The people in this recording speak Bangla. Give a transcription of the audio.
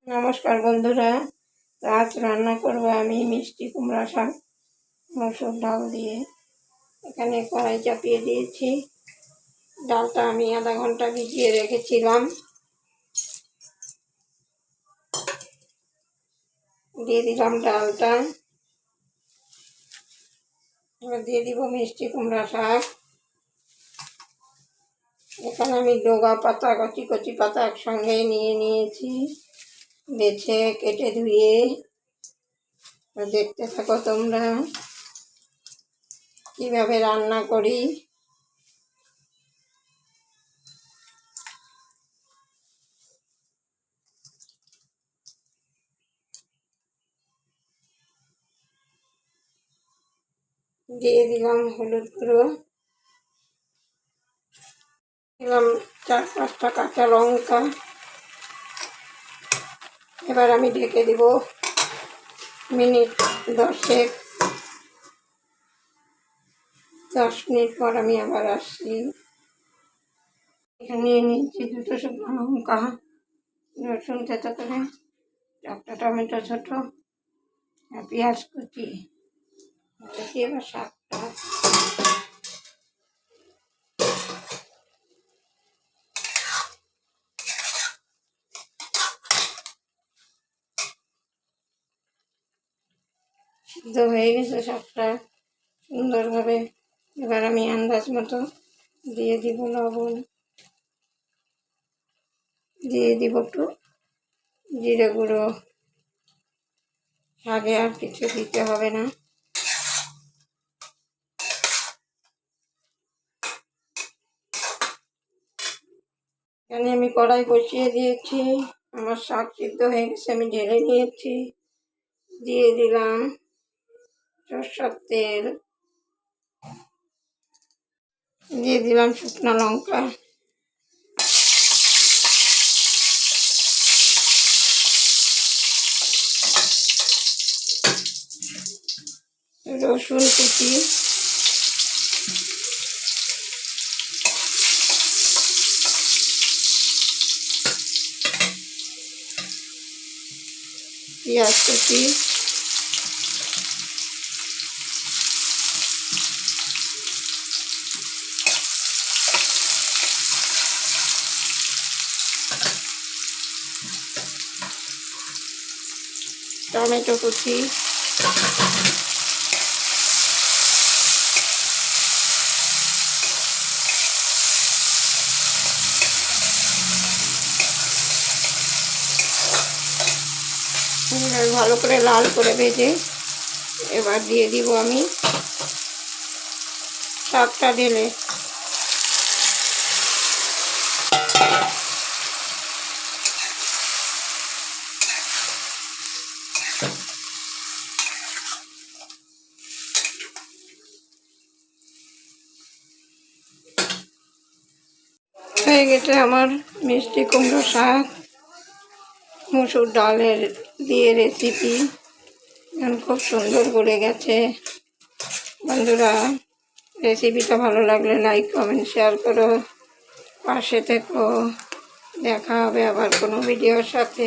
নমস্কার বন্ধুরা, আজ রান্না করব আমি মিষ্টি কুমড়া শাক মসুর ডাল দিয়ে। এখানে কড়াই চাপিয়ে দিয়েছি। ডালটা আমি আধা ঘন্টা ভিজিয়ে রেখেছিলাম। দিয়ে দিলাম ডালটা, এবার দিয়ে দিব মিষ্টি কুমড়া শাক। এখানে আমি ডগা পাতা কচি কচি পাতা একসঙ্গে নিয়ে নিয়েছি, বেছে কেটে ধুয়ে। দেখতে থাকো তোমরা কিভাবে রান্না করি। দিয়ে দিলাম হলুদ গুঁড়ো, দিলাম 4-5টা কাঁচা লঙ্কা। এবার আমি ঢেকে দিব মিনিট 10 মিনিট পর আমি আবার আসছি। এখানে নিয়ে নিচ্ছি 2টো শুকনো লঙ্কা, রসুন থেতো করে, 4টা টমেটো ছোট, আর পেঁয়াজ কুচি। এবার শাকটা সিদ্ধ হয়ে গেছে, শাকটা সুন্দরভাবে। এবার আমি আন্দাজ মতো দিয়ে দিব লবণ, দিয়ে দিব একটু জিরে গুঁড়ো। শাকে আর কিছু দিতে হবে না। এখানে আমি কড়াই বসিয়ে দিয়েছি, আমার শাক সিদ্ধ হয়ে গেছে, আমি ঢেলে নিয়েছি। দিয়ে দিলাম সরষের তেল, দিয়ে দিলাম শুকনো লঙ্কা, রসুন কুচি, পেঁয়াজ কুচি, টমেটো কুচি, ভালো করে লাল করে ভেজে এবার দিয়ে দিব আমি শাকটা ঢেলে। হয়ে গেছে আমার মিষ্টি কুমড়ো শাক মসুর ডালের দিয়ে রেসিপি। খুব সুন্দর করে গেছে। বন্ধুরা, রেসিপিটা ভালো লাগলে লাইক কমেন্ট শেয়ার করো, পাশে থেকো। দেখা হবে আবার কোনো ভিডিওর সাথে।